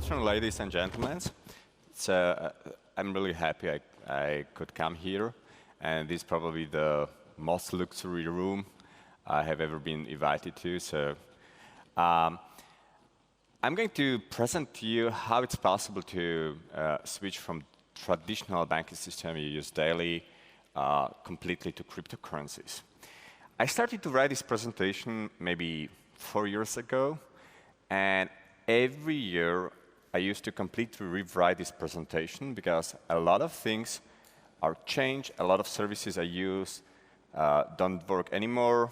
afternoon, ladies and gentlemen. I'm really happy I could come here, and this is probably the most luxury room I have ever been invited to. So I'm going to present to you how it's possible to switch from traditional banking system you use daily completely to cryptocurrencies. I started to write this presentation maybe 4 years ago, and every year I used to completely rewrite this presentation because a lot of things are changed, a lot of services I use don't work anymore,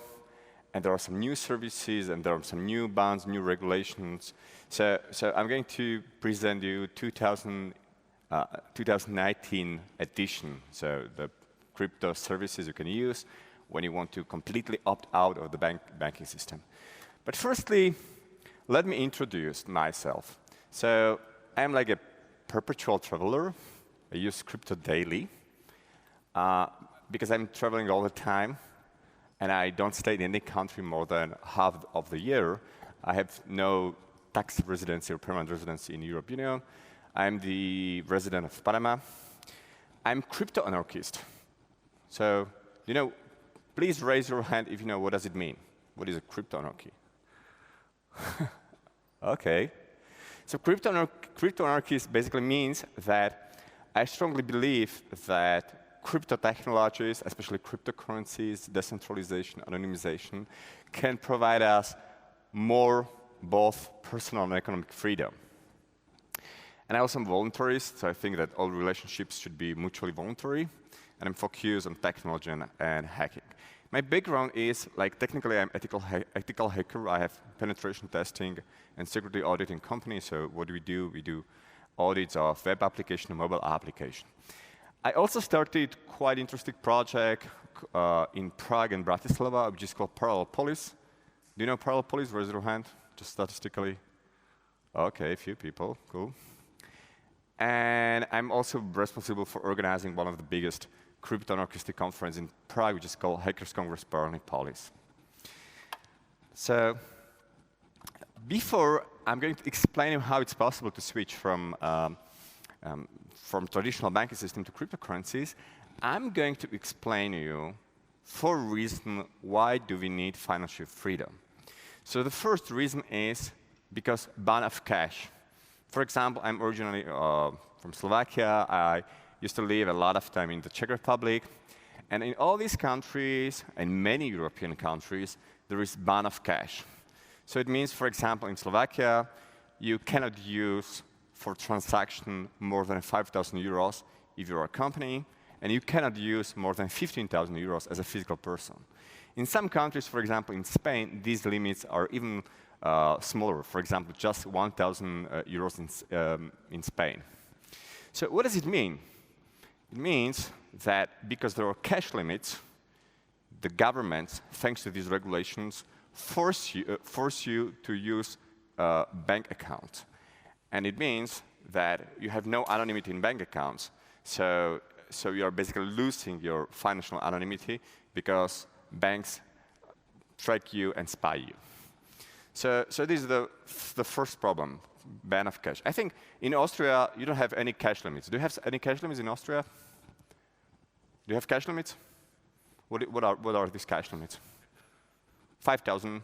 and there are some new services, and there are some new bonds, new regulations. So I'm going to present you 2019 edition, so the crypto services you can use when you want to completely opt out of the banking system. But firstly, let me introduce myself. So I'm like a perpetual traveler. I use crypto daily because I'm traveling all the time, and I don't stay in any country more than half of the year. I have no tax residency or permanent residency in the European Union. I'm the resident of Panama. I'm crypto anarchist. So, please raise your hand if you know what does it mean. What is a crypto anarchy? Okay. So crypto anarchist basically means that I strongly believe that crypto technologies, especially cryptocurrencies, decentralization, anonymization, can provide us more both personal and economic freedom. And I also am a voluntarist, so I think that all relationships should be mutually voluntary, and I'm focused on technology and hacking. My background is, technically I'm ethical hacker. I have penetration testing and security auditing company. So what do? We do audits of web application and mobile application. I also started quite interesting project in Prague and Bratislava, which is called Parallel Polis. Do you know Parallel Polis? Raise your hand, just statistically. Okay, a few people, cool. And I'm also responsible for organizing one of the biggest crypto anarchistic conference in Prague, which is called Hackers Congress Parallel Polis. So before I'm going to explain you how it's possible to switch from traditional banking system to cryptocurrencies, I'm going to explain to you 4 reasons why do we need financial freedom. So the first reason is because ban of cash. For example, I'm originally from Slovakia. I used to live a lot of time in the Czech Republic. And in all these countries, and many European countries, there is ban of cash. So it means, for example, in Slovakia, you cannot use for transaction more than 5,000 euros if you're a company, and you cannot use more than 15,000 euros as a physical person. In some countries, for example, in Spain, these limits are even smaller. For example, just 1,000 euros in Spain. So what does it mean? It means that because there are cash limits, the governments, thanks to these regulations, force you to use a bank account. And it means that you have no anonymity in bank accounts. So you are basically losing your financial anonymity because banks track you and spy you. So this is the first problem, ban of cash. I think in Austria, you don't have any cash limits. Do you have any cash limits in Austria? Do you have cash limits? What are these cash limits? 5,000?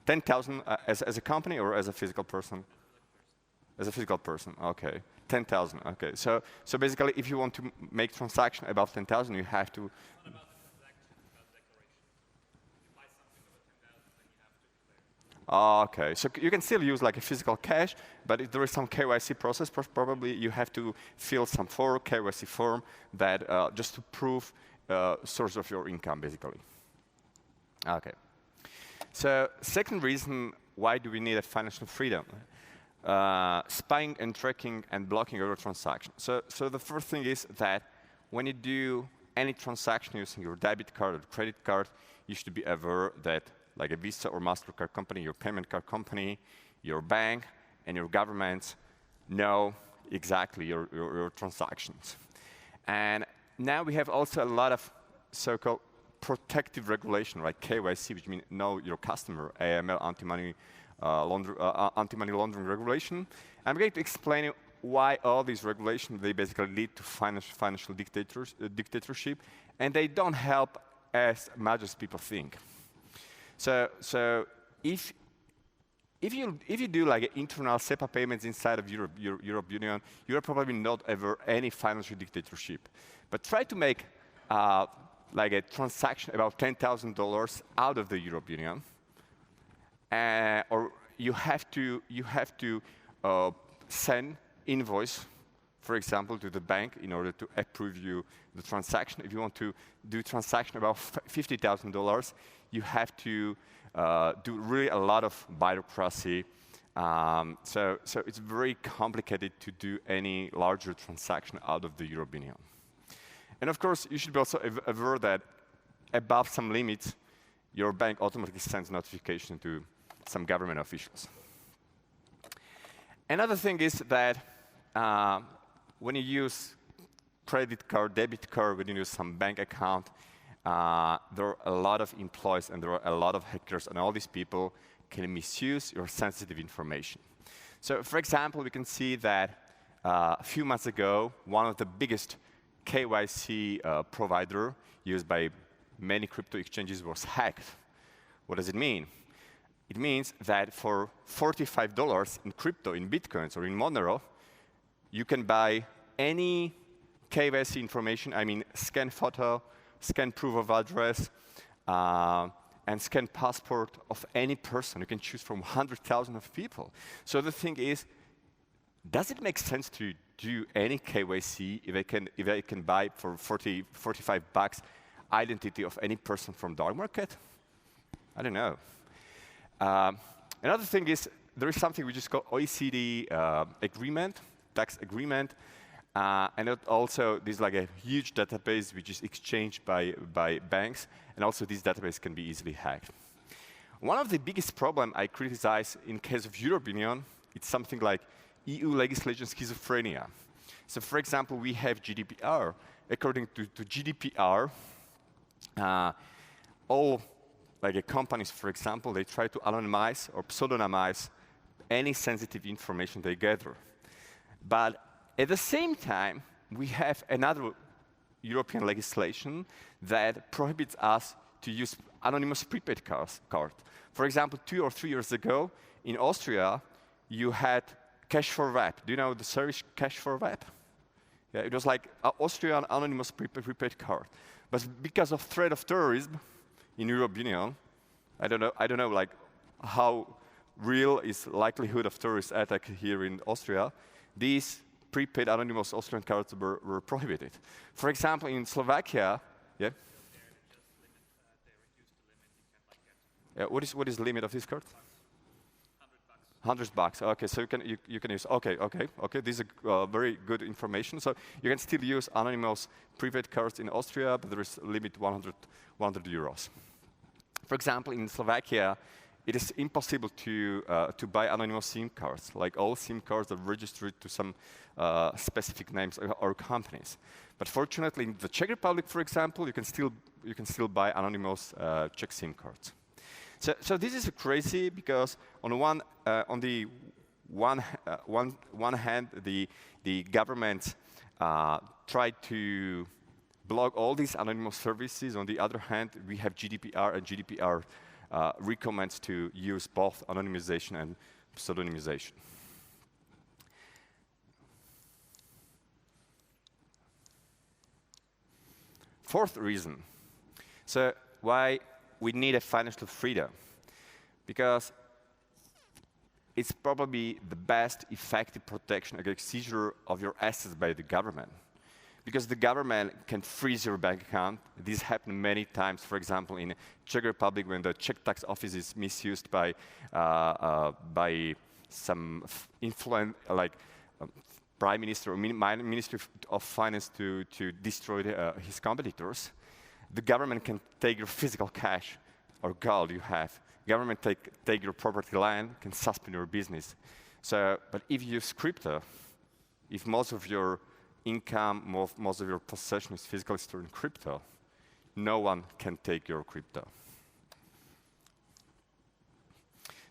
10,000 as a company or as a physical person? As a physical person, OK. 10,000, OK. So basically, if you want to make transaction above 10,000, you have to. OK, so you can still use like a physical cash, but if there is some KYC process, probably you have to fill some KYC form that just to prove source of your income, basically. OK. So second reason why do we need a financial freedom? Spying and tracking and blocking your transaction. So the first thing is that when you do any transaction using your debit card or credit card, you should be aware that like a Visa or MasterCard company, your payment card company, your bank, and your governments know exactly your transactions. And now we have also a lot of so-called protective regulation, like KYC, which means know your customer, AML, anti-money anti-money laundering regulation. I'm going to explain you why all these regulations, they basically lead to financial dictatorship, and they don't help as much as people think. So if you do like internal SEPA payments inside of Europe Union, you're probably not ever any financial dictatorship. But try to make like a transaction about $10,000 out of the Europe Union, or you have to send invoice, for example, to the bank in order to approve you the transaction. If you want to do transaction about $50,000, you have to do really a lot of bureaucracy. So it's very complicated to do any larger transaction out of the European Union. And of course, you should be also aware that above some limits, your bank automatically sends notification to some government officials. Another thing is that when you use credit card, debit card, when you use some bank account, there are a lot of employees and there are a lot of hackers, and all these people can misuse your sensitive information. So, for example, we can see that a few months ago, one of the biggest KYC provider used by many crypto exchanges was hacked. What does it mean? It means that for $45 in crypto, in Bitcoins or in Monero, you can buy any KYC information, I mean scan photo, scan proof of address, and scan passport of any person. You can choose from 100,000 of people. So the thing is, does it make sense to do any KYC if I can buy for $45 identity of any person from dark market? I don't know. Another thing is, there is something which is called OECD agreement, tax agreement, and also there's like a huge database which is exchanged by banks, and also this database can be easily hacked. One of the biggest problems I criticize in case of European Union, it's something like EU legislation schizophrenia. So for example, we have GDPR. According to GDPR, all like companies, for example, they try to anonymize or pseudonymize any sensitive information they gather. But at the same time, we have another European legislation that prohibits us to use anonymous prepaid card. For example, 2 or 3 years ago, in Austria, you had cash for web. Do you know the service cash for web? Yeah, it was like an Austrian anonymous prepaid card. But because of threat of terrorism in European Union, I don't know like how real is likelihood of terrorist attack here in Austria, these prepaid anonymous Austrian cards were prohibited. For example, in Slovakia, yeah? What is the limit of this card? $100. Okay, so you can use. Okay. This is very good information. So you can still use anonymous prepaid cards in Austria, but there is a limit 100 euros. For example, in Slovakia, it is impossible to buy anonymous SIM cards. Like all SIM cards are registered to some specific names or companies. But fortunately, in the Czech Republic, for example, you can still buy anonymous Czech SIM cards. So this is crazy because on the one hand, the government tried to block all these anonymous services. On the other hand, we have GDPR, and GDPR recommends to use both anonymization and pseudonymization. Fourth reason, so why we need a financial freedom, because it's probably the best effective protection against seizure of your assets by the government. Because the government can freeze your bank account. This happened many times, for example, in Czech Republic when the Czech tax office is misused by some influence, like prime minister or minister of finance to destroy his competitors. The government can take your physical cash or gold you have. Government take your property land, can suspend your business. So, but if you use crypto, if most of your income, most of your possession is physically stored in crypto, no one can take your crypto.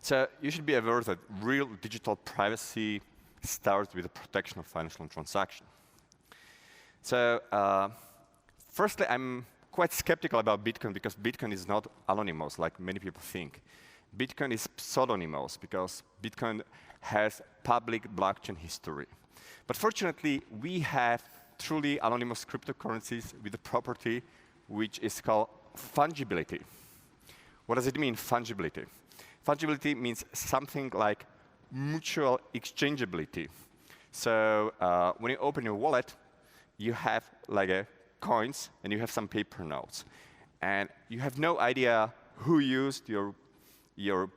So you should be aware that real digital privacy starts with the protection of financial transactions. So firstly, I'm quite skeptical about Bitcoin because Bitcoin is not anonymous like many people think. Bitcoin is pseudonymous because Bitcoin has public blockchain history. But fortunately, we have truly anonymous cryptocurrencies with a property which is called fungibility. What does it mean, fungibility? Fungibility means something like mutual exchangeability. So when you open your wallet, you have like coins and you have some paper notes. And you have no idea who used your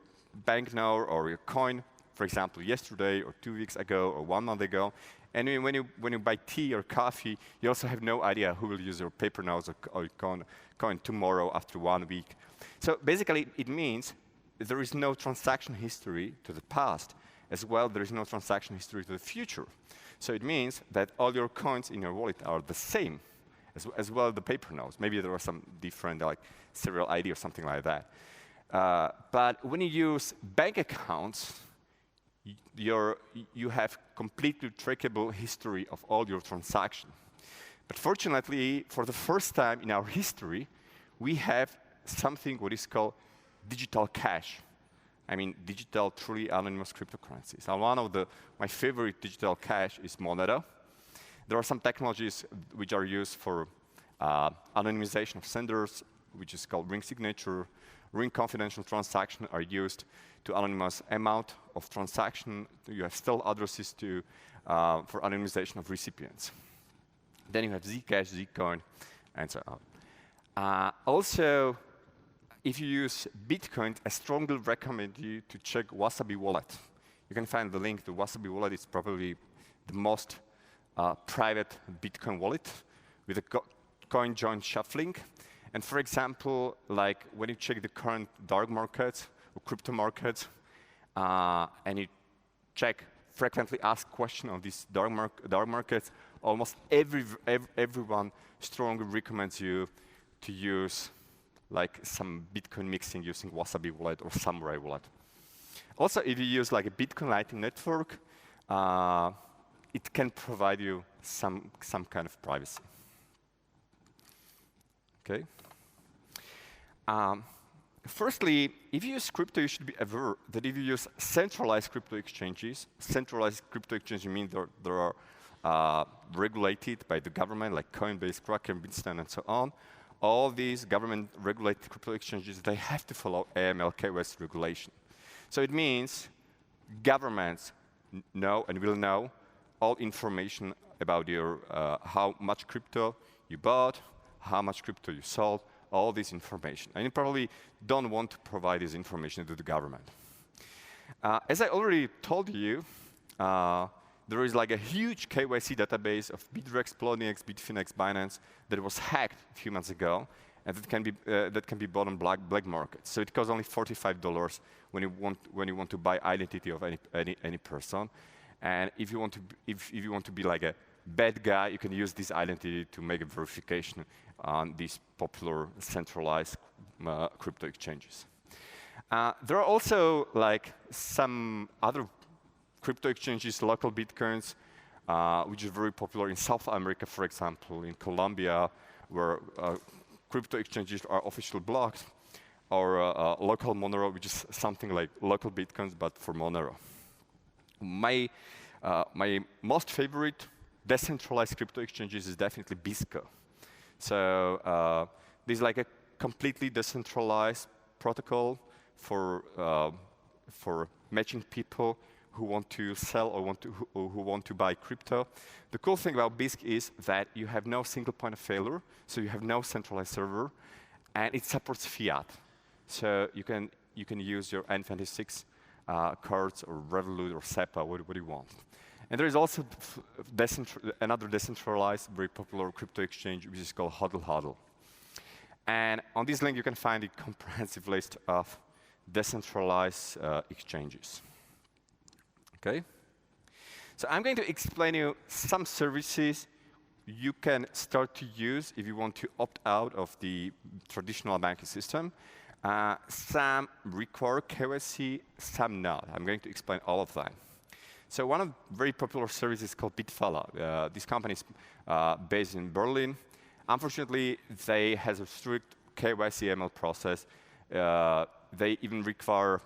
banknote or your coin, for example, yesterday or 2 weeks ago or 1 month ago. And when you buy tea or coffee, you also have no idea who will use your paper notes or coin tomorrow after 1 week. So basically, it means there is no transaction history to the past. As well, there is no transaction history to the future. So it means that all your coins in your wallet are the same, as well as the paper notes. Maybe there are some different, like serial ID or something like that. But when you use bank accounts, you have completely trackable history of all your transactions. But fortunately, for the first time in our history, we have something what is called digital cash. I mean, digital, truly anonymous cryptocurrencies. And one of my favorite digital cash is Monero. There are some technologies which are used for anonymization of senders, which is called ring signature. Ring confidential transactions are used to anonymize amount of transaction. You have still addresses for anonymization of recipients. Then you have Zcash, Zcoin, and so on. Also, if you use Bitcoin, I strongly recommend you to check Wasabi Wallet. You can find the link to Wasabi Wallet. It's probably the most private Bitcoin wallet with a coin joint shuffling. And for example, like when you check the current dark markets or crypto markets, and you check frequently asked questions on these dark markets, almost everyone strongly recommends you to use like some Bitcoin mixing using Wasabi Wallet or Samurai Wallet. Also, if you use like a Bitcoin Lightning Network, it can provide you some kind of privacy. Okay. Firstly, if you use crypto, you should be aware that if you use centralized crypto exchanges mean there are regulated by the government, like Coinbase, Kraken, Bitcoin, and so on. All these government-regulated crypto exchanges, they have to follow AML KYC regulation. So it means governments know and will know all information about your how much crypto you bought, how much crypto you sold, all this information. And you probably don't want to provide this information to the government. As I already told you, there is like a huge KYC database of Bitrex, Poloniex, Bitfinex, Binance that was hacked a few months ago, and that can be bought on black market. So it costs only $45 when you want to buy identity of any person. And if you want to be like a bad guy, you can use this identity to make a verification on these popular centralized crypto exchanges. There are also like some other crypto exchanges, local bitcoins, which is very popular in South America, for example, in Colombia, where crypto exchanges are officially blocked, or local Monero, which is something like local bitcoins, but for Monero. My most favorite decentralized crypto exchanges is definitely Bisco. So this is like a completely decentralized protocol for matching people who want to sell or who want to buy crypto. The cool thing about BISC is that you have no single point of failure, so you have no centralized server, and it supports fiat. So you can use your N26 cards or Revolut or SEPA, what do you want. And there is also another decentralized, very popular crypto exchange, which is called HODL HODL. And on this link, you can find a comprehensive list of decentralized exchanges. Okay? So I'm going to explain you some services you can start to use if you want to opt out of the traditional banking system. Some require KYC, some not. I'm going to explain all of them. So one of the very popular services is called Bitfalla. This company is based in Berlin. Unfortunately, they have a strict KYC ML process. They even require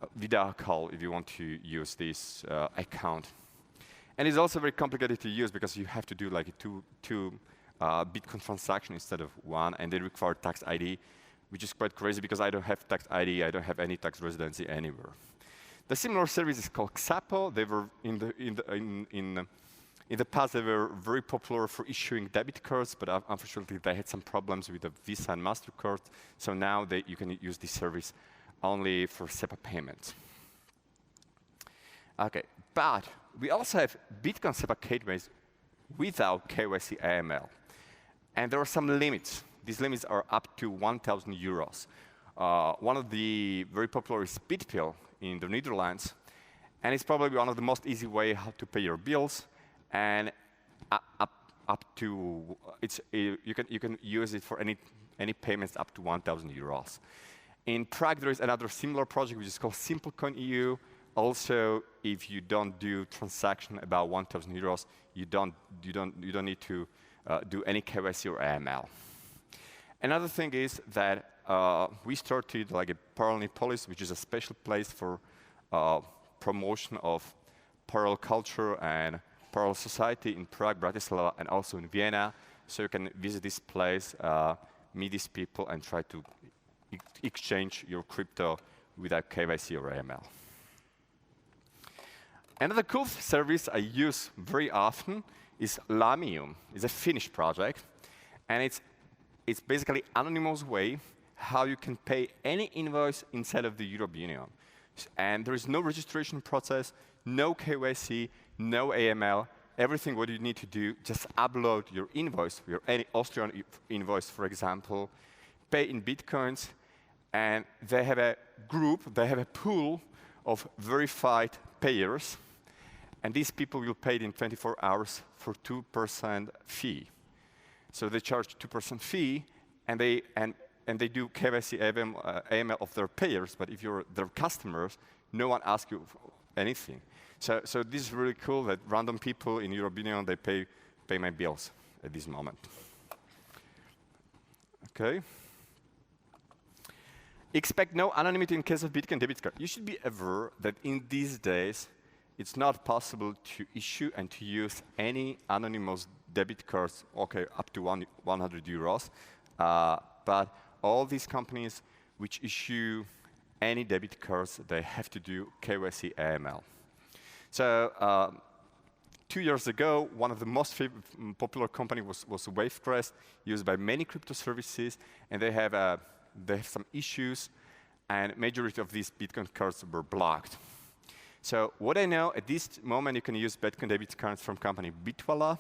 a video call if you want to use this account. And it's also very complicated to use because you have to do like two Bitcoin transaction instead of one, and they require tax ID, which is quite crazy because I don't have tax ID, I don't have any tax residency anywhere. The similar service is called XAPO. They were in the past they were very popular for issuing debit cards, but unfortunately they had some problems with the Visa and MasterCard. So now you can use this service only for SEPA payments. Okay, but we also have Bitcoin SEPA gateways without KYC AML. And there are some limits. These limits are up to 1,000 euros. One of the very popular is Bitpil in the Netherlands. And it's probably one of the most easy way how to pay your bills. And up to, you can use it for any payments up to 1,000 euros. In Prague, there is another similar project which is called SimpleCoin EU. Also, if you don't do transaction about 1,000 euros, you don't need to do any KYC or AML. Another thing is that we started like a Parallel Police, which is a special place for promotion of parallel culture and parallel society in Prague, Bratislava, and also in Vienna. So you can visit this place, meet these people, and try to exchange your crypto without KYC or AML. Another cool service I use very often is Lamium. It's a Finnish project, and it's basically anonymous way how you can pay any invoice inside of the European Union. And there is no registration process, no KYC, no AML. Everything what you need to do, just upload your invoice, any Austrian invoice, for example, pay in Bitcoins, and they have a group, they have a pool of verified payers, and these people will pay it in 24 hours for 2% fee. So they charge 2% fee, and they do KYC AML of their payers, but if you're their customers, no one asks you anything. So this is really cool that random people in European Union, they pay my bills at this moment. Okay. Expect no anonymity in case of Bitcoin debit card. You should be aware that in these days, it's not possible to issue and to use any anonymous debit cards, okay, up to 100 euros. But all these companies which issue any debit cards, they have to do KYC AML. So 2 years ago, one of the most popular companies was Wavecrest, used by many crypto services, and they have some issues, and majority of these Bitcoin cards were blocked. So what I know, at this moment, you can use Bitcoin debit cards from company Bitfalla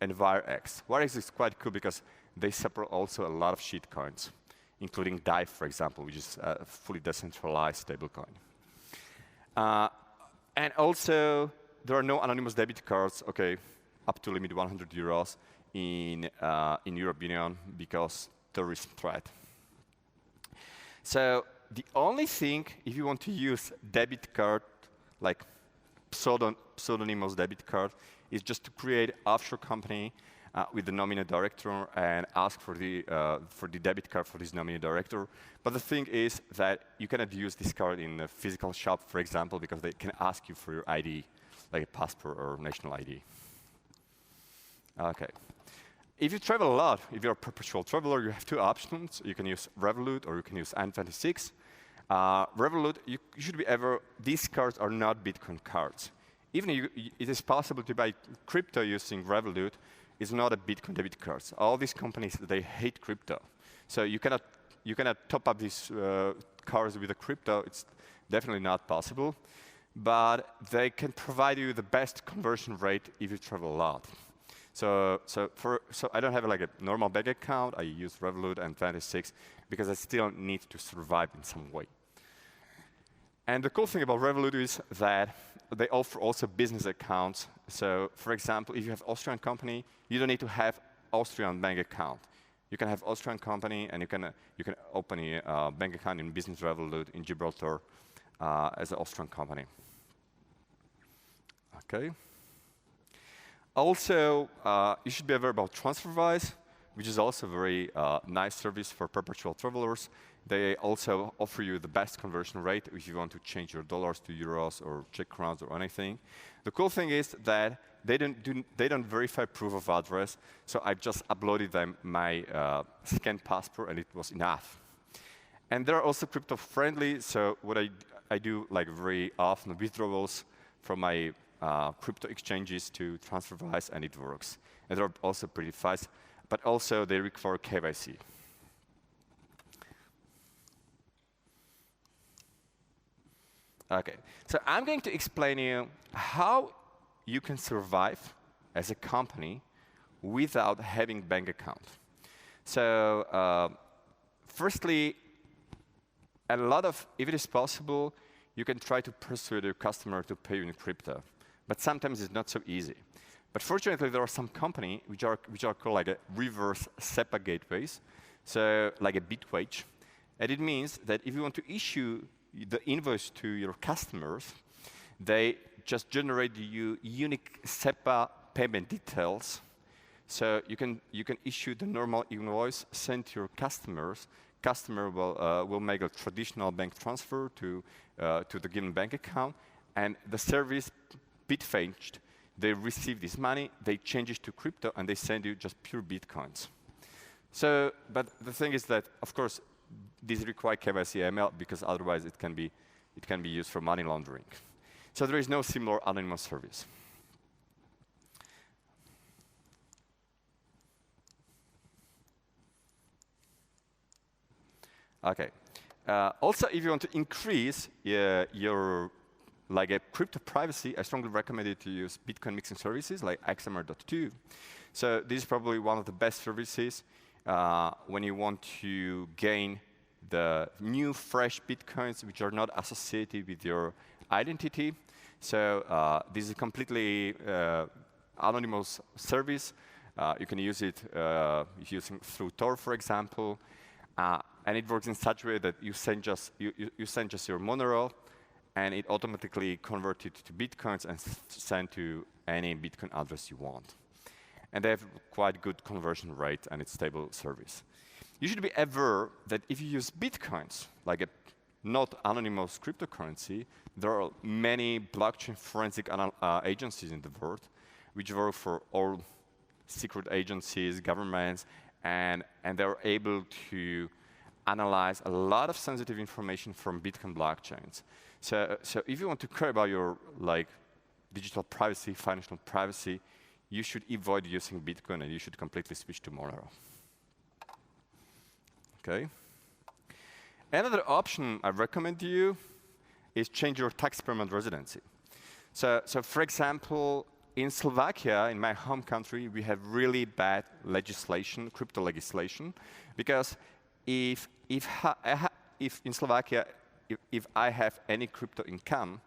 and WireX. WireX is quite cool because they support also a lot of shitcoins, including DIVE, for example, which is a fully decentralized stablecoin. And also, there are no anonymous debit cards, okay, up to limit 100 euros in European Union because terrorist threat. So the only thing, if you want to use debit card, like pseudonymous debit card, is just to create offshore company with the nominee director and ask for the debit card for this nominee director. But the thing is that you cannot use this card in a physical shop, for example, because they can ask you for your ID, like a passport or national ID. Okay. If you travel a lot, if you're a perpetual traveler, you have two options. You can use Revolut or you can use N26. Revolut, you should be aware, these cards are not Bitcoin cards. Even if it is possible to buy crypto using Revolut, it's not a Bitcoin debit card. All these companies, they hate crypto. So you cannot top up these cards with a crypto. It's definitely not possible. But they can provide you the best conversion rate if you travel a lot. So I don't have like a normal bank account. I use Revolut and N26 because I still need to survive in some way. And the cool thing about Revolut is that they offer also business accounts. So for example, if you have Austrian company, you don't need to have Austrian bank account. You can have Austrian company, and you can open a bank account in Business Revolut in Gibraltar as an Austrian company. Okay. Also, you should be aware about TransferWise, which is also a very nice service for perpetual travelers. They also offer you the best conversion rate if you want to change your dollars to euros or Czech crowns or anything. The cool thing is that they don't verify proof of address, so I just uploaded them my scanned passport, and it was enough. And they're also crypto friendly, so what I do like very often withdrawals from my crypto exchanges to TransferWise, and it works. And they're also pretty fast, but also they require KYC. Okay, so I'm going to explain you how you can survive as a company without having bank account. So firstly, if it is possible, you can try to persuade your customer to pay you in crypto. But sometimes it's not so easy. But fortunately, there are some companies which are called like a reverse SEPA gateways, so like a Bitwage. And it means that if you want to issue the invoice to your customers, they just generate you unique SEPA payment details. So you can issue the normal invoice, send to your customers. Customer will make a traditional bank transfer to the given bank account, and the service Bitfetched, they receive this money, they change it to crypto, and they send you just pure Bitcoins. So, but the thing is that, of course, these require KYC AML because otherwise it can be used for money laundering. So there is no similar anonymous service. Okay. Also, if you want to increase your like a crypto privacy, I strongly recommend you to use Bitcoin mixing services like XMR.2. So this is probably one of the best services when you want to gain the new, fresh Bitcoins which are not associated with your identity. So this is a completely anonymous service. You can use it through Tor, for example. And it works in such a way that you send just your monorail, and it automatically converts it to Bitcoins and send to any Bitcoin address you want. And they have quite good conversion rate, and it's stable service. You should be aware that if you use Bitcoins, like a not anonymous cryptocurrency, there are many blockchain forensic agencies in the world, which work for all secret agencies, governments, and they're able to analyze a lot of sensitive information from Bitcoin blockchains. So if you want to care about your digital privacy, financial privacy, you should avoid using Bitcoin, and you should completely switch to Monero. Okay. Another option I recommend you is change your tax permanent residency. So for example, in Slovakia, in my home country, we have really bad legislation, crypto legislation, because if in Slovakia, if I have any crypto income,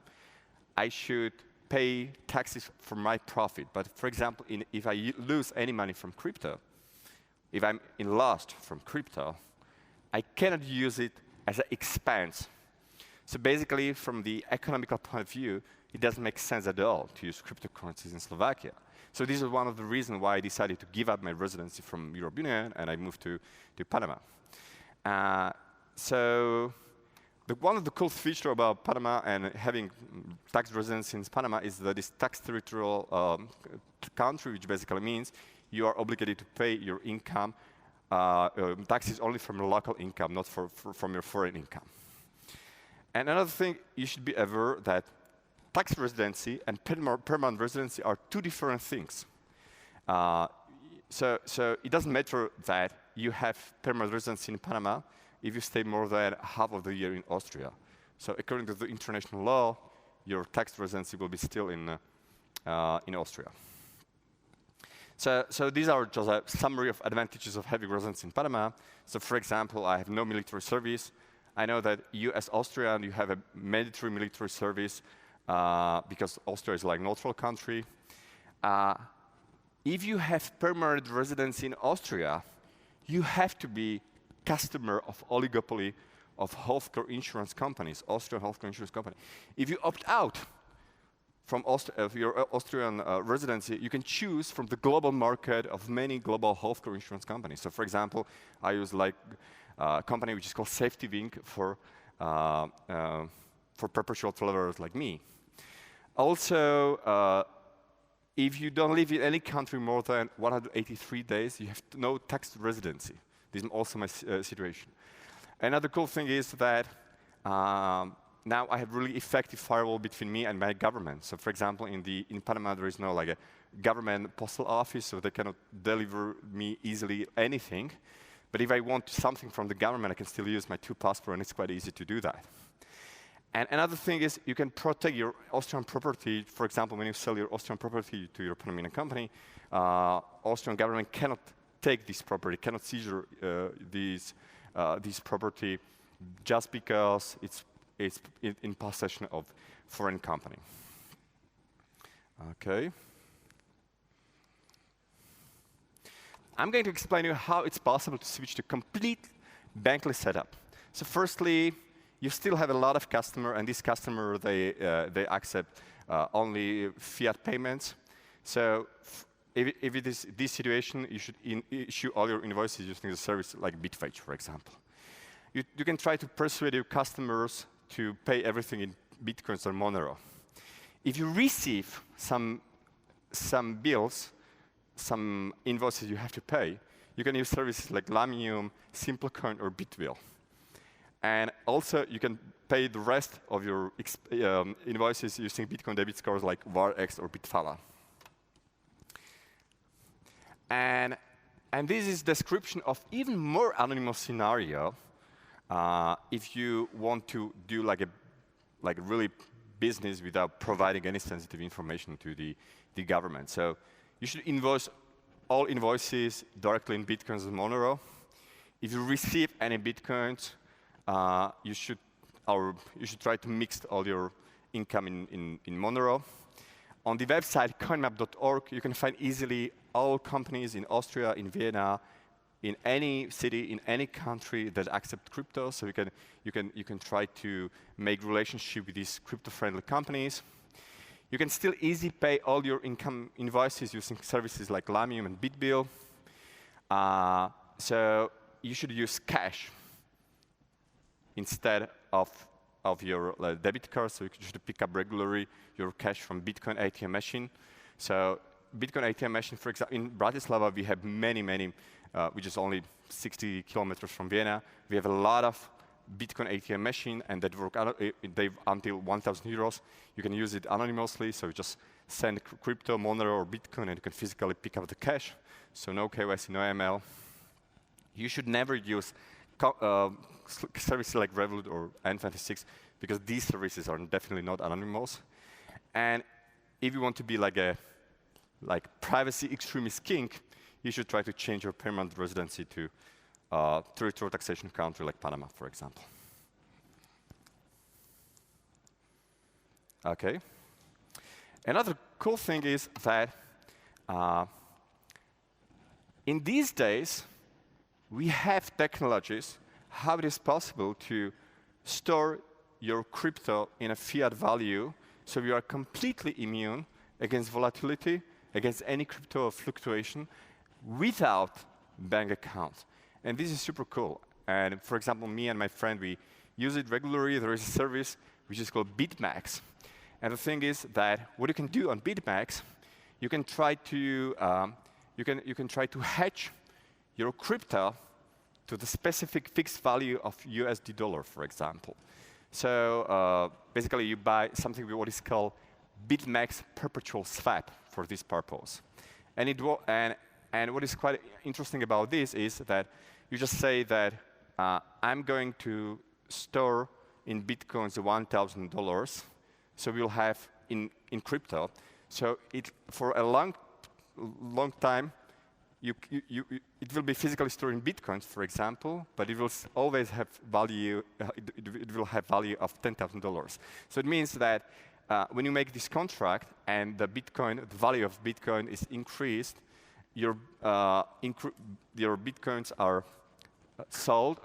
I should pay taxes for my profit. But for example, if I lose any money from crypto, if I'm in loss from crypto, I cannot use it as an expense. So basically, from the economical point of view, it doesn't make sense at all to use cryptocurrencies in Slovakia. So this is one of the reasons why I decided to give up my residency from European Union, and I moved to Panama. One of the cool features about Panama and having tax residency in Panama is that it's tax territorial country, which basically means you are obligated to pay your income taxes only from your local income, not from your foreign income. And another thing, you should be aware that tax residency and permanent residency are two different things. So it doesn't matter that you have permanent residency in Panama if you stay more than half of the year in Austria. So according to the international law, your tax residency will be still in Austria. So these are just a summary of advantages of having residence in Panama. So for example, I have no military service. I know that you as Austrian, you have a mandatory military service because Austria is like a neutral country. If you have permanent residence in Austria, you have to be customer of oligopoly of healthcare insurance companies, Austrian healthcare insurance company. If you opt out from your Austrian residency, you can choose from the global market of many global healthcare insurance companies. So for example, I use like a company which is called Safety Wing for perpetual travelers like me. Also, if you don't live in any country more than 183 days, you have no tax residency. This is also my situation. Another cool thing is that now I have really effective firewall between me and my government. So for example, in Panama, there is no like a government postal office, so they cannot deliver me easily anything. But if I want something from the government, I can still use my 2 passports, and it's quite easy to do that. And another thing is you can protect your Austrian property. For example, when you sell your Austrian property to your Panamanian company, Austrian government cannot take this property, cannot seizure this property just because it's in possession of foreign company. Okay. I'm going to explain to you how it's possible to switch to complete bankless setup. So firstly, you still have a lot of customers, and these customers, they accept only fiat payments. So if it is this situation, you should issue all your invoices using the service like Bitfetch, for example. You can try to persuade your customers to pay everything in Bitcoins or Monero. If you receive some bills, some invoices you have to pay, you can use services like Lamium, Simplecoin, or Bitwheel. And also, you can pay the rest of your invoices using Bitcoin debit scores like WeAreX or Bitfala. And this is description of even more anonymous scenario if you want to do like a really business without providing any sensitive information to the government. So you should invoice all invoices directly in Bitcoins and Monero. If you receive any Bitcoins, you should try to mix all your income in Monero. On the website coinmap.org, you can find easily all companies in Austria, in Vienna, in any city, in any country that accept crypto. So you can try to make relationship with these crypto-friendly companies. You can still easily pay all your income invoices using services like Lamium and Bitbill. So you should use cash instead of your debit card. So you should pick up regularly your cash from Bitcoin ATM machine. So Bitcoin ATM machine, for example, in Bratislava, we have many, which is only 60 kilometers from Vienna. We have a lot of Bitcoin ATM machine, and that work until 1,000 euros. You can use it anonymously, so you just send crypto, Monero, or Bitcoin, and you can physically pick up the cash. So no KYC, no ML. You should never use services like Revolut or N26, because these services are definitely not anonymous. And if you want to be like privacy extremist king, you should try to change your permanent residency to territorial taxation country like Panama, for example. Okay. Another cool thing is that in these days, we have technologies how it is possible to store your crypto in a fiat value, so you are completely immune against volatility, against any crypto fluctuation, without bank account. And this is super cool. And for example, me and my friend, we use it regularly. There is a service which is called BitMax. And the thing is that what you can do on BitMax, you can try to hedge your crypto to the specific fixed value of USD dollar, for example. So basically, you buy something with what is called BitMax perpetual swap for this purpose. And what is quite interesting about this is that you just say that I'm going to store in Bitcoins $1,000, so we'll have in crypto. So for a long time, it will be physically stored in Bitcoins, for example, but it will always have value. It will have value of $10,000. So it means that when you make this contract and the value of Bitcoin is increased, your bitcoins are sold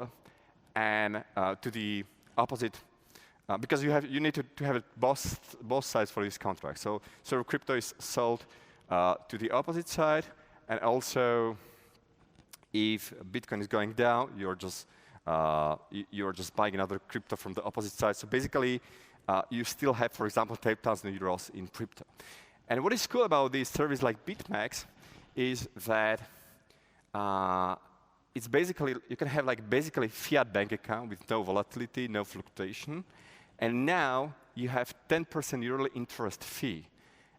and to the opposite, because you need to have both sides for this contract. So crypto is sold to the opposite side, and also if Bitcoin is going down, you're just buying another crypto from the opposite side. So basically, you still have, for example, 10,000 euros in crypto. And what is cool about this service like BitMEX is that it's basically, you can have like basically fiat bank account with no volatility, no fluctuation. And now you have 10% yearly interest fee.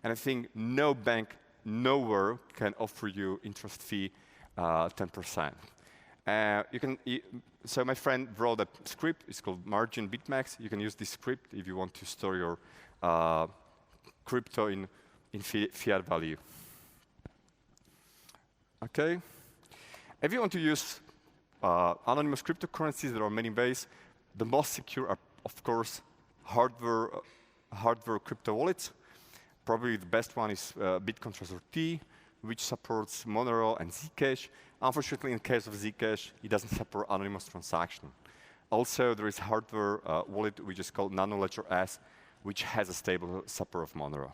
And I think no bank nowhere can offer you interest fee 10%. So my friend wrote a script. It's called Margin BitMEX. You can use this script if you want to store your crypto in fiat value. Okay. If you want to use anonymous cryptocurrencies, there are many ways. The most secure are, of course, hardware crypto wallets. Probably the best one is Bitcoin Trezor T, which supports Monero and Zcash. Unfortunately, in case of Zcash, it doesn't support anonymous transaction. Also, there is hardware wallet which is called NanoLedger S, which has a stable support of Monero.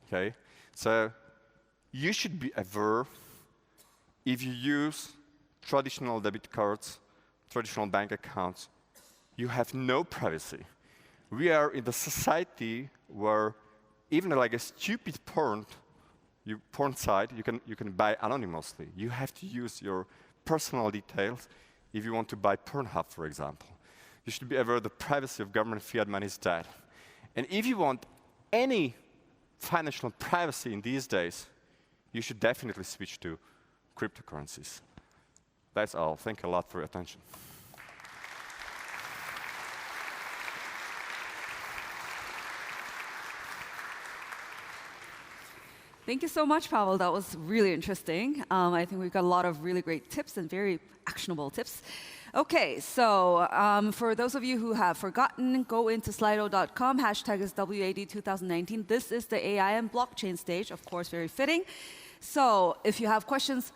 Okay, so you should be aware if you use traditional debit cards, traditional bank accounts, you have no privacy. We are in the society where even like a stupid porn site, you can buy anonymously. You have to use your personal details if you want to buy Pornhub, for example. You should be aware the privacy of government fiat money is dead. And if you want any financial privacy in these days, you should definitely switch to cryptocurrencies. That's all. Thank you a lot for your attention. Thank you so much, Pavol. That was really interesting. I think we've got a lot of really great tips and very actionable tips. OK, so for those of you who have forgotten, go into slido.com. Hashtag is WAD2019. This is the AI and blockchain stage, of course, very fitting. So if you have questions,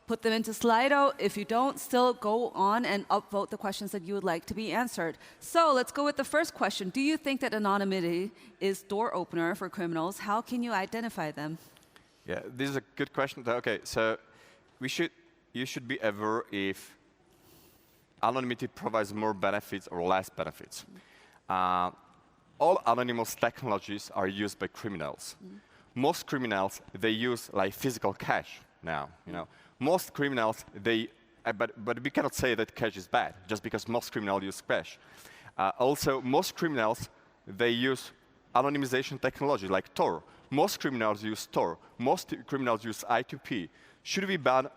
put them into Slido. If you don't, still go on and upvote the questions that you would like to be answered. So let's go with the first question. Do you think that anonymity is door opener for criminals? How can you identify them? Yeah, this is a good question. OK, so you should be aware if anonymity provides more benefits or less benefits. All anonymous technologies are used by criminals. Most criminals, they use like physical cash now. Most criminals, but we cannot say that cash is bad, just because most criminals use cash. Also, most criminals, they use anonymization technology, like Tor. Most criminals use Tor. Most criminals use I2P. Should we ban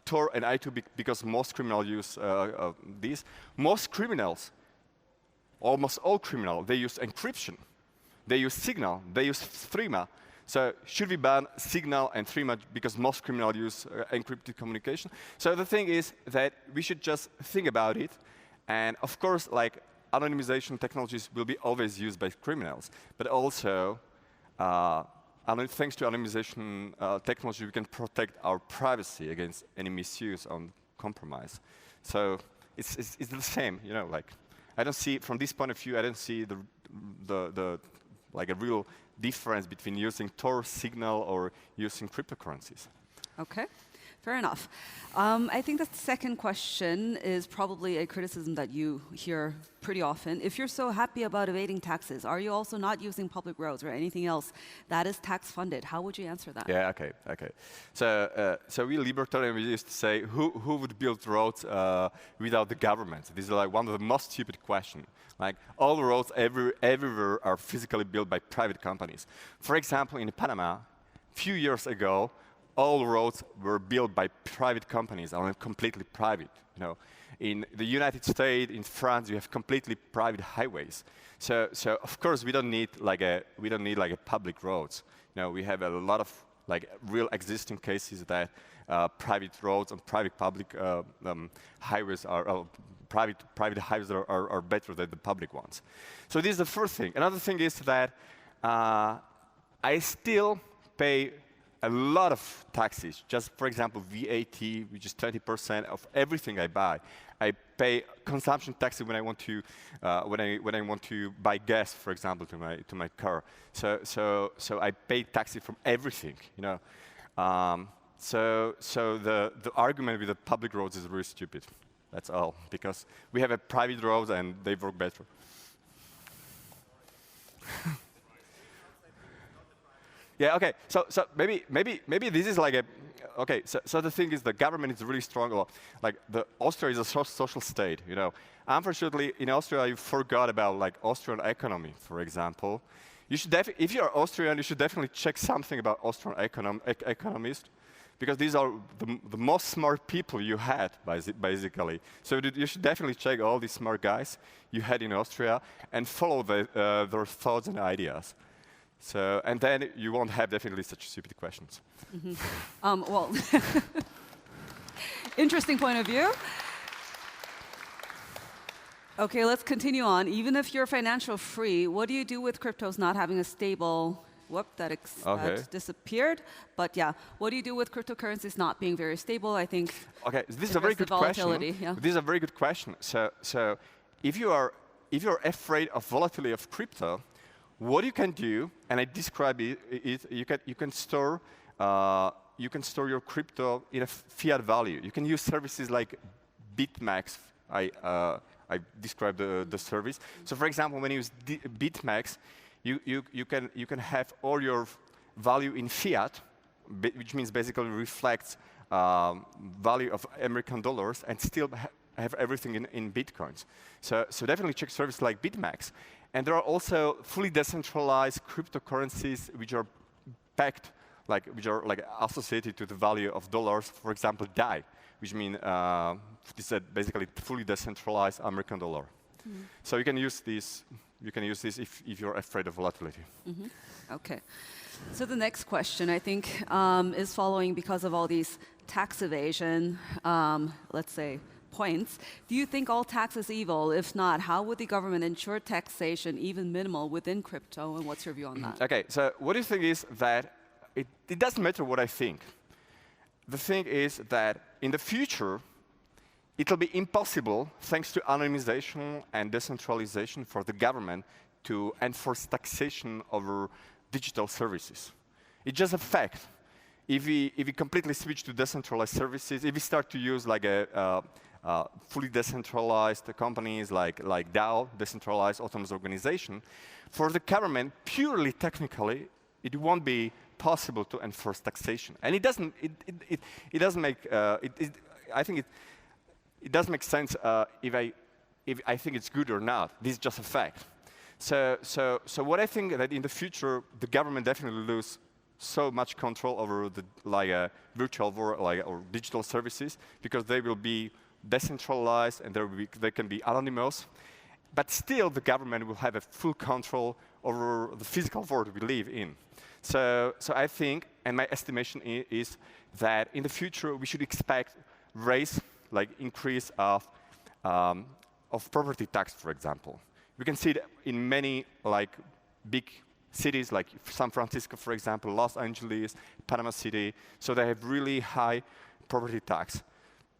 Tor and I2P because most criminals use these? Most criminals, almost all criminals, they use encryption. They use Signal. They use Threema. So should we ban Signal and Threema because most criminals use encrypted communication? So the thing is that we should just think about it. And of course, like anonymization technologies will be always used by criminals. But also, thanks to anonymization technology, we can protect our privacy against any misuse or compromise. So it's the same, like I don't see, from this point of view, I don't see like a real difference between using Tor, Signal, or using cryptocurrencies. OK, fair enough. I think the second question is probably a criticism that you hear pretty often. If you're so happy about evading taxes, are you also not using public roads or anything else that is tax funded? How would you answer that? Yeah, OK. So we libertarians, we used to say, who would build roads without the government? This is like one of the most stupid questions. Like all roads everywhere are physically built by private companies. For example, in Panama, a few years ago, all roads were built by private companies, and completely private. In the United States, in France, you have completely private highways. So of course we don't need like a public roads. We have a lot of like real existing cases that private roads and public highways are. Private highways are better than the public ones. So this is the first thing. Another thing is that I still pay a lot of taxes. Just for example, VAT, which is 20% of everything I buy. I pay consumption tax when I want to buy gas, for example, to my car. So I pay taxes from everything, you know. So the argument with the public roads is really stupid. That's all, because we have a private roads and they work better. Yeah. Okay. So maybe this is like a okay. So the thing is, the government is really strong. Like Austria is a social state. You know, unfortunately, in Austria, you forgot about like Austrian economy, for example. You should if you are Austrian, you should definitely check something about Austrian economists, because these are the most smart people you had, basically. So you should definitely check all these smart guys you had in Austria and follow their thoughts and ideas. So, and then you won't have definitely such stupid questions. Mm-hmm. Well, interesting point of view. Okay, let's continue on. Even if you're financial free, what do you do with cryptos not having a stable? Whoop, that disappeared. But yeah, what do you do with cryptocurrencies not being very stable? I think. Okay, this is a very good question. Yeah. This is a very good question. So if you're afraid of volatility of crypto, what you can do, and I describe it, you can store your crypto in a fiat value. You can use services like BitMax. I described the service. So for example, when you use BitMax, you can have all your value in fiat, which means basically reflects value of American dollars, and still have everything in Bitcoins. So definitely check services like BitMax. And there are also fully decentralized cryptocurrencies which are packed, which are associated to the value of dollars. For example, DAI, which means this is basically fully decentralized American dollar. Mm-hmm. So you can use this. You can use this if you're afraid of volatility. Mm-hmm. Okay. So the next question, I think, is following because of all these tax evasion, let's say, points. Do you think all tax is evil? If not, how would the government ensure taxation, even minimal, within crypto? And what's your view on that? Okay, so what I think is that it doesn't matter what I think. The thing is that in the future, it will be impossible, thanks to anonymization and decentralization, for the government to enforce taxation over digital services. It's just a fact. If we completely switch to decentralized services, if we start to use like fully decentralized companies like DAO, decentralized autonomous organization, for the government, purely technically, it won't be possible to enforce taxation. And it doesn't make, I think it doesn't make sense if I think it's good or not. This is just a fact. So what I think that in the future, the government definitely lose so much control over the virtual world or digital services, because they will be decentralized and they can be anonymous. But still, the government will have a full control over the physical world we live in. So I think, and my estimation is that in the future we should expect increase of property tax, for example. We can see it in many big cities like San Francisco, for example, Los Angeles, Panama City. So they have really high property tax,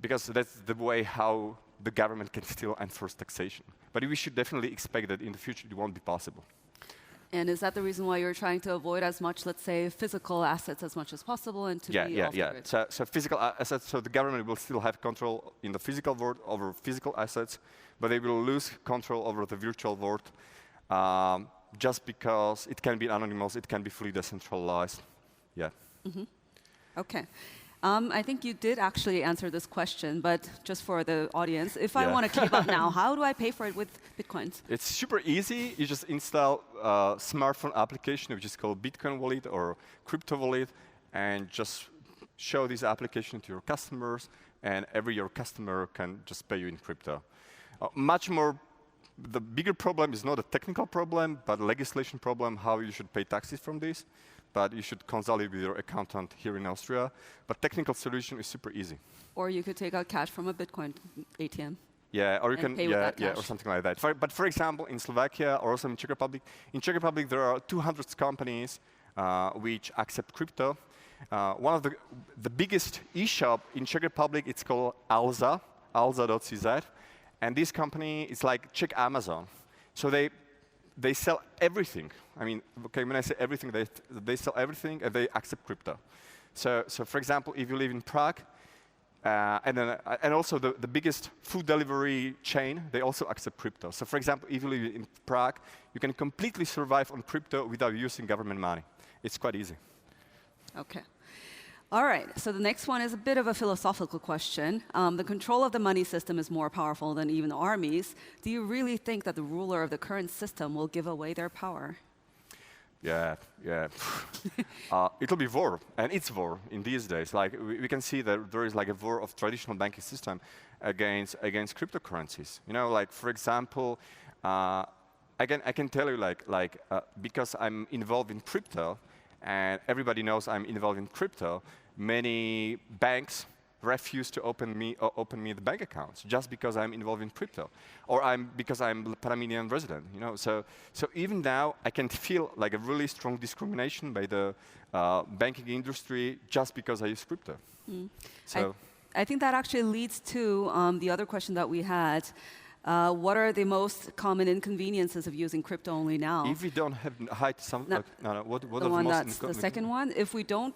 because that's the way how the government can still enforce taxation. But we should definitely expect that in the future it won't be possible. And is that the reason why you're trying to avoid as much, let's say, physical assets as much as possible, and to be off-grid? So physical assets. So the government will still have control in the physical world over physical assets, but they will lose control over the virtual world, just because it can be anonymous, it can be fully decentralized. Yeah. Mm-hmm. Okay. I think you did actually answer this question, but just for the audience, if I want to keep up now, how do I pay for it with Bitcoins? It's super easy. You just install a smartphone application, which is called Bitcoin Wallet or Crypto Wallet, and just show this application to your customers, and your customer can just pay you in crypto. The bigger problem is not a technical problem, but a legislation problem, how you should pay taxes from this. But you should consult it with your accountant here in Austria. But technical solution is super easy. Or you could take out cash from a Bitcoin ATM. Yeah, or you can, or something like that. But for example, in Slovakia or also in Czech Republic there are 200 companies which accept crypto. One of the biggest e-shop in Czech Republic, it's called Alza, alza.cz. And this company is like Czech Amazon. So they sell everything. I mean, okay, when I say everything, they sell everything and they accept crypto. So for example, if you live in Prague, and also the biggest food delivery chain, they also accept crypto. So for example, if you live in Prague, you can completely survive on crypto without using government money. It's quite easy. Okay. All right, so the next one is a bit of a philosophical question. The control of the money system is more powerful than even armies. Do you really think that the ruler of the current system will give away their power? Yeah. It'll be war, and it's war in these days. Like we can see that there is like a war of traditional banking system against cryptocurrencies. You know, like for example, I can tell you because I'm involved in crypto, and everybody knows I'm involved in crypto, many banks refuse to open me the bank accounts just because I'm involved in crypto, or because I'm a Panamanian resident. You know, so even now I can feel like a really strong discrimination by the banking industry just because I use crypto. Mm. So I think that actually leads to the other question that we had. What are the most common inconveniences of using crypto only now? If we don't have hide some, No, what are the the one most that's the second one. If we don't,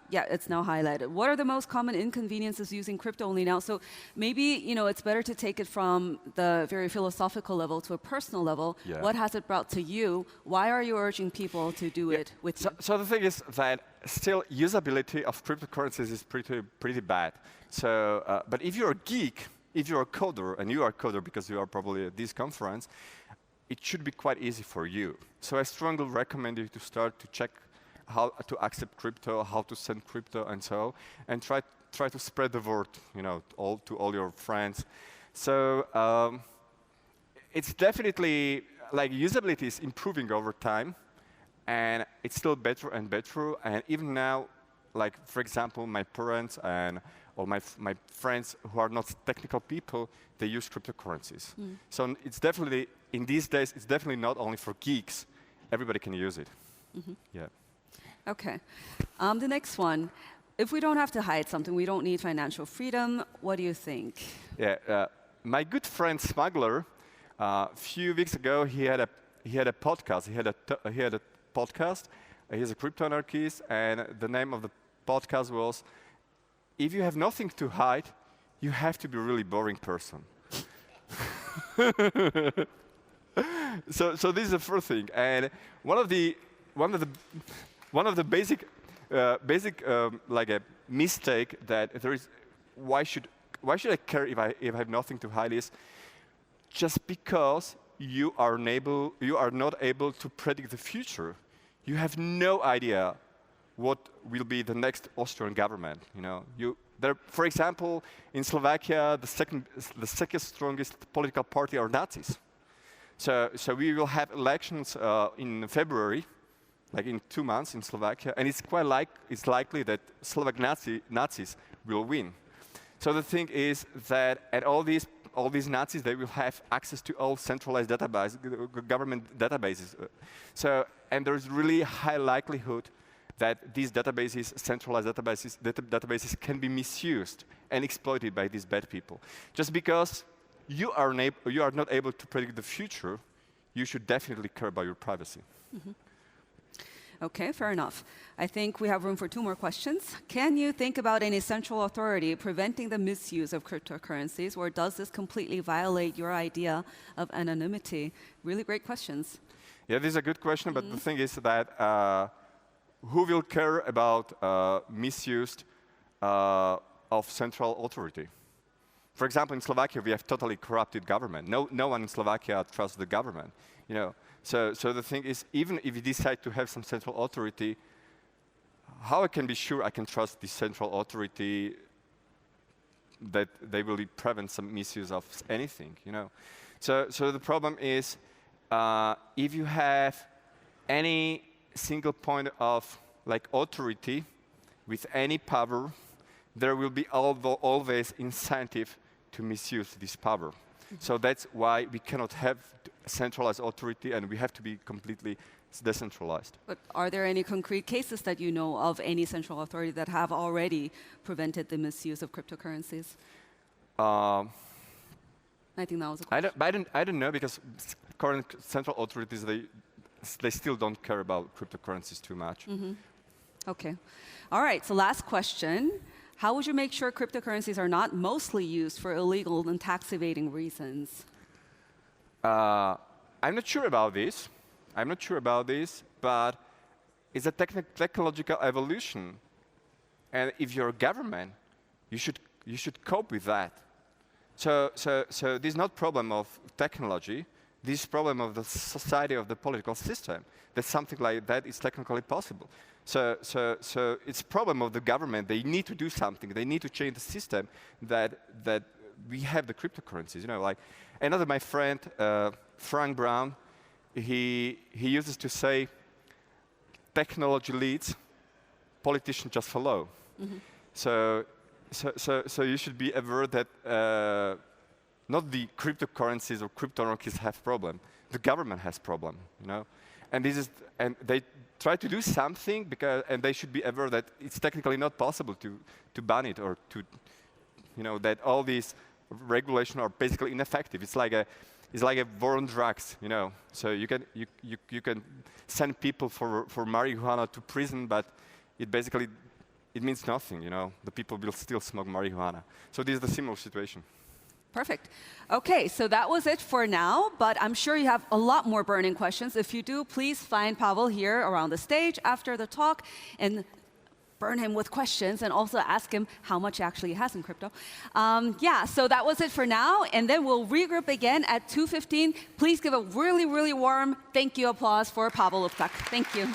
yeah, it's now highlighted. What are the most common inconveniences using crypto only now? So maybe it's better to take it from the very philosophical level to a personal level. Yeah. What has it brought to you? Why are you urging people to do it with you? So the thing is that still usability of cryptocurrencies is pretty bad. So, but if you're a geek, if you're a coder, and you are a coder because you are probably at this conference, it should be quite easy for you. So I strongly recommend you to start to check how to accept crypto, how to send crypto, and so, and try to spread the word, to all your friends. So it's definitely like usability is improving over time, and it's still better and better. And even now, like for example, my parents or my friends who are not technical people, they use cryptocurrencies. Mm. So it's definitely, in these days, it's definitely not only for geeks. Everybody can use it. Mm-hmm. Yeah. Okay. The next one. If we don't have to hide something, we don't need financial freedom. What do you think? Yeah. My good friend Smuggler, a few weeks ago, he had a podcast. He had a podcast. He's a crypto anarchist, and the name of the podcast was, "If you have nothing to hide, you have to be a really boring person." So this is the first thing, and one of the basic like a mistake that there is. Why should I care if I have nothing to hide? Is just because you are not able to predict the future. You have no idea what will be the next Austrian government. For example, in Slovakia, the second strongest political party are Nazis. So we will have elections in February, like in 2 months in Slovakia, and it's likely that Slovak Nazis will win. So the thing is that all these Nazis, they will have access to all centralized government databases. And there's really high likelihood that these centralized databases can be misused and exploited by these bad people. Just because you are not able to predict the future, you should definitely care about your privacy. Mm-hmm. Okay, fair enough. I think we have room for 2 more questions. Can you think about any central authority preventing the misuse of cryptocurrencies, or does this completely violate your idea of anonymity? Really great questions. Yeah, this is a good question, but the thing is that who will care about misuse of central authority? For example, in Slovakia, we have totally corrupted government. No one in Slovakia trusts the government. So the thing is, even if you decide to have some central authority, how I can be sure I can trust the central authority that they will prevent some misuse of anything? So the problem is, if you have any single point of like authority with any power, there will be always incentive to misuse this power. Mm-hmm. So that's why we cannot have centralized authority, and we have to be completely It's decentralized. But are there any concrete cases that you know of any central authority that have already prevented the misuse of cryptocurrencies? I think that was a question. I don't know, because current central authorities, they still don't care about cryptocurrencies too much. Okay. All right, so last question. How would you make sure cryptocurrencies are not mostly used for illegal and tax evading reasons? I'm not sure about this. But it's a technological evolution. And if you're a government, you should cope with that. So this is not a problem of technology. This is a problem of the society, of the political system, that something like that is technically possible. So it's a problem of the government. They need to do something. They need to change the system that we have the cryptocurrencies. You know, like my friend, Frank Brown, he uses to say, technology leads, politicians just follow. So you should be aware that not the cryptocurrencies or cryptocurrencies have problem. The government has problem, you know. And they try to do something and they should be aware that it's technically not possible to ban it, or to, you know, that all these regulations are basically ineffective. It's like a war on drugs, you know. So you can send people for marijuana to prison, but it means nothing, you know. The people will still smoke marijuana. So this is the similar situation. Perfect. Okay, so that was it for now, but I'm sure you have a lot more burning questions. If you do, please find Pavol here around the stage after the talk and burn him with questions, and also ask him how much he actually has in crypto. Yeah, so that was it for now, and then we'll regroup again at 2:15. Please give a really, really warm thank you applause for Pavol Luptak. Thank you.